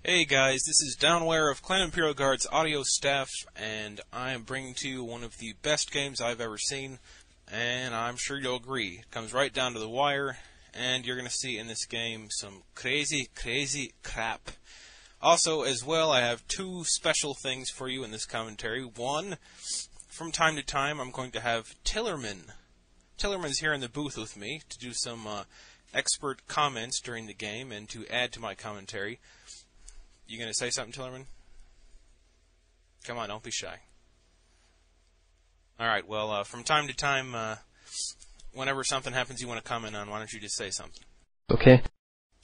Hey guys, this is Downwhere of Clan Imperial Guard's audio staff, and I am bringing to you one of the best games I've ever seen, and I'm sure you'll agree. It comes right down to the wire, and you're going to see in this game some crazy crap. Also, as well, I have two special things for you in this commentary. One, from time to time, I'm going to have Tillerman. Tillerman's here in the booth with me to do some expert comments during the game and to add to my commentary. You going to say something, Tillerman? Come on, don't be shy. Alright, well, from time to time, whenever something happens you want to comment on, why don't you just say something? Okay.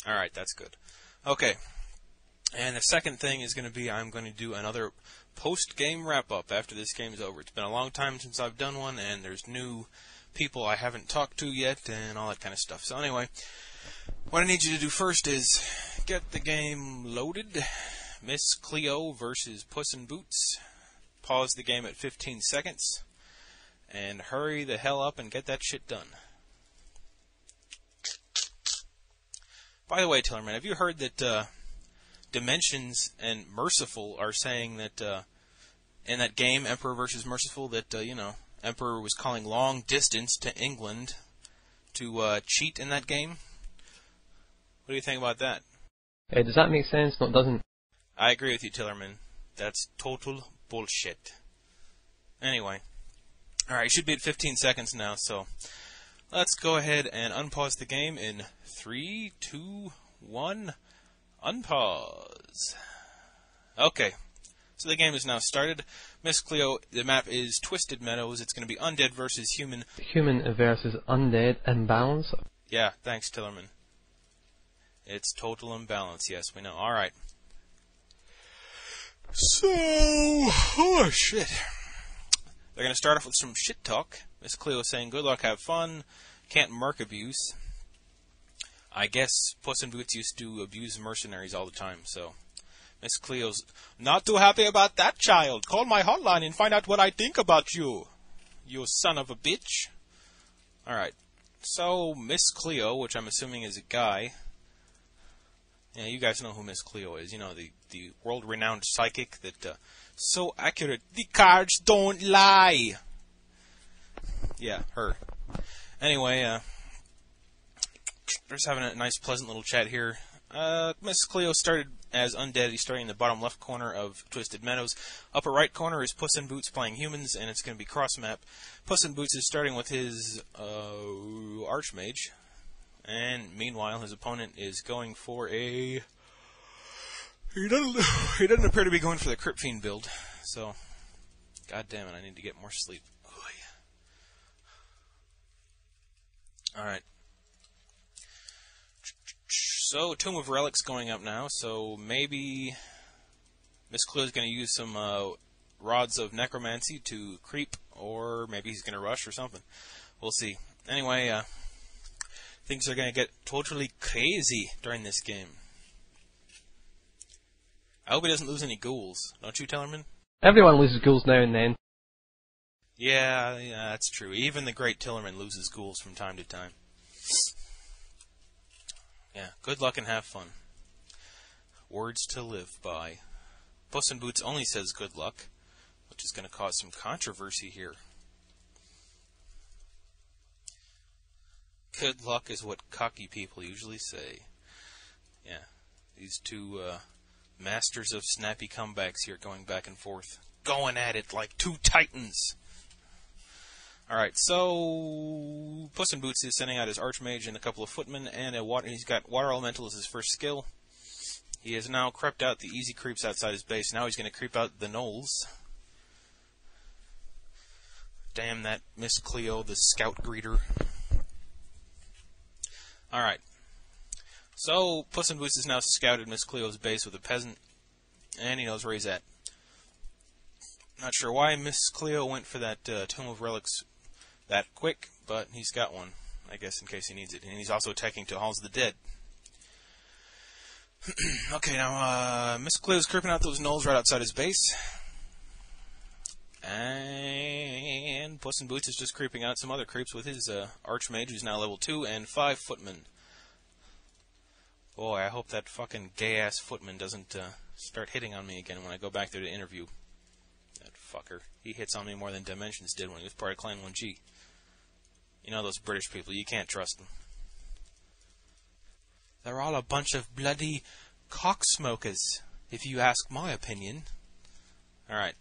Alright, that's good. Okay. And the second thing is going to be I'm going to do another post-game wrap-up after this game's over. It's been a long time since I've done one, and there's new people I haven't talked to yet, and all that kind of stuff. So anyway, what I need you to do first is get the game loaded. Misscleo versus Pussinboots. Pause the game at 15 seconds. And hurry the hell up and get that shit done. By the way, Tillerman, have you heard that Dimensions and Merciful are saying that in that game, Emperor versus Merciful, that, Emperor was calling long distance to England to cheat in that game? What do you think about that? Hey, does that make sense? No, it doesn't. I agree with you, Tillerman. That's total bullshit. Anyway. Alright, you should be at 15 seconds now, so let's go ahead and unpause the game in 3, 2, 1, unpause. Okay, so the game is now started. Misscleo, the map is Twisted Meadows. It's going to be undead versus human. Human versus undead imbalance? Yeah, thanks, Tillerman. It's total imbalance, yes, we know. Alright. So, oh shit. They're going to start off with some shit talk. Misscleo saying, good luck, have fun, can't merc abuse. I guess Puss in Boots used to abuse mercenaries all the time, so Misscleo's not too happy about that, child. Call my hotline and find out what I think about you, you son of a bitch. Alright, so Misscleo, which I'm assuming is a guy. Yeah, you guys know who Misscleo is. You know, the world-renowned psychic that, so accurate, the cards don't lie. Yeah, her. Anyway, we're just having a nice, pleasant little chat here. Misscleo started as undead. He's starting in the bottom left corner of Twisted Meadows. Upper right corner is Puss in Boots playing humans, and it's going to be cross-map. Puss in Boots is starting with his, Archmage. And meanwhile, his opponent is going for a... He doesn't appear to be going for the Crypt Fiend build. So, god damn it, I need to get more sleep. Alright. So, Tomb of Relics going up now. So, maybe Misscleo is going to use some Rods of Necromancy to creep. Or maybe he's going to rush or something. We'll see. Anyway, things are going to get totally crazy during this game. I hope he doesn't lose any ghouls. Don't you, Tillerman? Everyone loses ghouls now and then. Yeah, that's true. Even the great Tillerman loses ghouls from time to time. Yeah, good luck and have fun. Words to live by. Puss in Boots only says good luck, which is going to cause some controversy here. Good luck is what cocky people usually say. Yeah, these two masters of snappy comebacks here going back and forth. Going at it like two titans. Alright, so Puss in Boots is sending out his Archmage and a couple of footmen, and he's got Water Elemental as his first skill. He has now crept out the easy creeps outside his base. Now he's going to creep out the gnolls. Damn that Misscleo, the scout greeter. Alright. So, Puss in Boots has now scouted Misscleo's base with a peasant, and he knows where he's at. Not sure why Misscleo went for that Tomb of Relics that quick, but he's got one, I guess, in case he needs it. And he's also attacking to Halls of the Dead. Okay, now, Misscleo's creeping out those gnolls right outside his base. And Puss in Boots is just creeping out some other creeps with his Archmage, who's now level 2, and 5 footmen. Boy, I hope that fucking gay-ass footman doesn't start hitting on me again when I go back there to interview. That fucker. He hits on me more than Dimensions did when he was part of Clan 1G. You know those British people, you can't trust them. They're all a bunch of bloody cocksmokers, if you ask my opinion. Alright.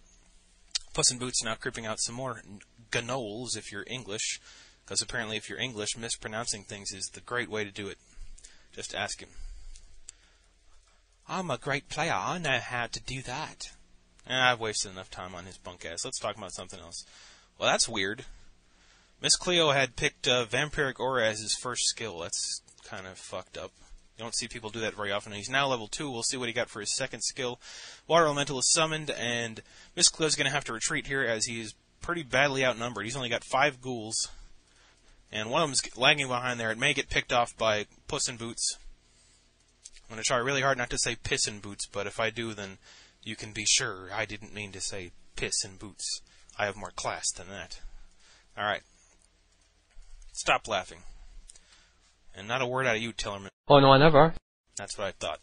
Puss in Boots now creeping out some more gnoles if you're English, because apparently if you're English, mispronouncing things is the great way to do it. Just ask him. I'm a great player, I know how to do that. I've wasted enough time on his bunk ass. Let's talk about something else. Well, that's weird. misscleo had picked Vampiric Aura as his first skill. That's kind of fucked up. You don't see people do that very often. He's now level 2. We'll see what he got for his second skill. Water Elemental is summoned, and misscleo's going to have to retreat here as he is pretty badly outnumbered. He's only got 5 ghouls, and one of them's lagging behind there. It may get picked off by Puss in Boots. I'm going to try really hard not to say piss in boots, but if I do, then you can be sure I didn't mean to say piss in boots. I have more class than that. Alright. Stop laughing. And not a word out of you, Tillerman. Oh no, I never. That's what I thought.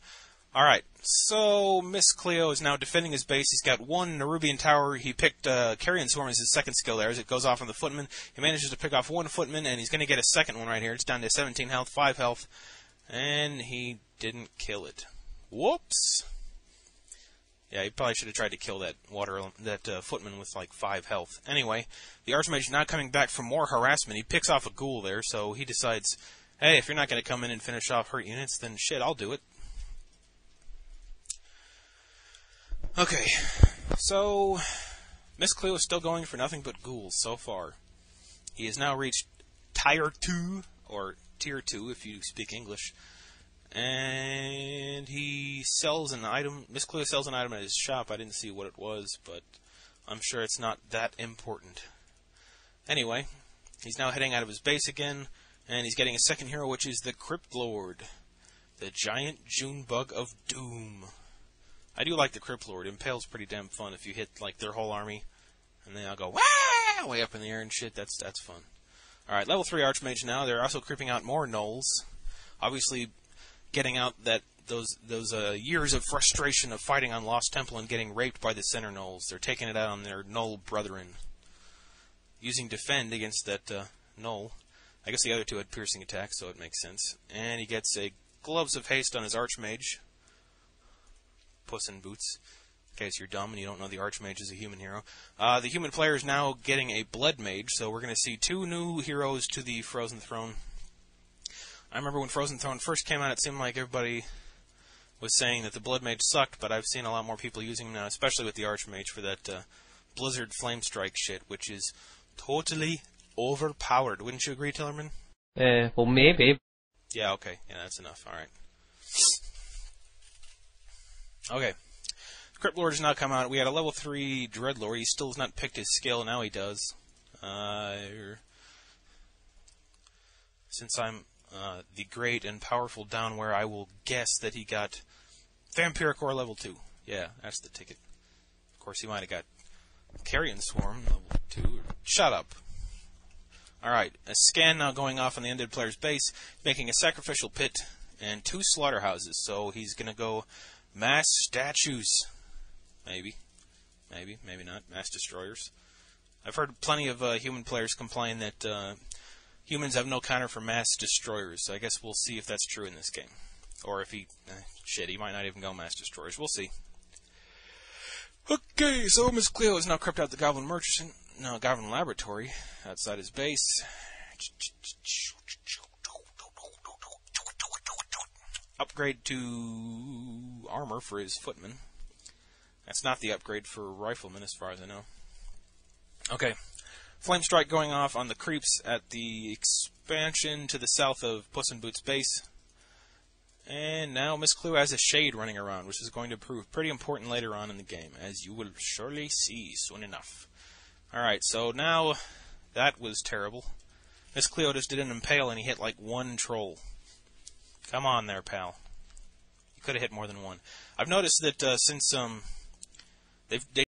Alright, so misscleo is now defending his base. He's got 1 Nerubian Tower. He picked Carrion Swarm as his second skill there as it goes off on the footman. He manages to pick off 1 footman, and he's going to get a second one right here. It's down to 17 health, 5 health, and he didn't kill it. Whoops! Yeah, he probably should have tried to kill that footman with like 5 health. Anyway, the Archmage is now coming back for more harassment. He picks off a ghoul there, so he decides, hey, if you're not going to come in and finish off hurt units, then shit, I'll do it. Okay, so misscleo is still going for nothing but ghouls so far. He has now reached Tier 2, or Tier 2 if you speak English, and he sells an item. misscleo sells an item at his shop. I didn't see what it was, but I'm sure it's not that important. Anyway, he's now heading out of his base again, and he's getting a second hero, which is the Crypt Lord, the giant June bug of doom. I do like the Crypt Lord. Impale's pretty damn fun if you hit like their whole army, and they all go wah way up in the air and shit. That's fun. All right, level 3 Archmage now. They're also creeping out more gnolls, obviously getting out those years of frustration of fighting on Lost Temple and getting raped by the center gnolls. They're taking it out on their gnoll brethren, using defend against that gnoll. I guess the other 2 had piercing attack, so it makes sense. And he gets a Gloves of Haste on his Archmage. Puss in Boots. In case you're dumb and you don't know the Archmage is a human hero. The human player is now getting a Blood Mage, so we're going to see 2 new heroes to the Frozen Throne. I remember when Frozen Throne first came out, it seemed like everybody was saying that the Blood Mage sucked, but I've seen a lot more people using him now, especially with the Archmage for that Blizzard Flame Strike shit, which is totally overpowered. Wouldn't you agree, Tillerman? Well, maybe. Yeah, okay. Yeah, that's enough. Alright. Okay. Crypt Lord has now come out. We had a level 3 Dreadlord. He still has not picked his skill. Now he does. Since I'm the great and powerful downwhere, I will guess that he got Vampiric Aura level 2. Yeah, that's the ticket. Of course, he might have got Carrion Swarm level 2. Shut up. Alright, a scan now going off on the ended player's base, making a sacrificial pit and 2 slaughterhouses. So he's going to go mass statues. Maybe not. Mass destroyers. I've heard plenty of human players complain that humans have no counter for mass destroyers, so I guess we'll see if that's true in this game. Or if he... he might not even go mass destroyers. We'll see. Okay, so misscleo has now crept out the Goblin Goblin Laboratory outside his base. Upgrade to armor for his footman. That's not the upgrade for rifleman, as far as I know. Okay. Flame Strike going off on the creeps at the expansion to the south of Puss in Boots' base. And now misscleo has a Shade running around, which is going to prove pretty important later on in the game, as you will surely see soon enough. Alright, so now that was terrible. misscleo just did an impale and he hit like 1 troll. Come on there, pal. You could have hit more than 1. I've noticed that since they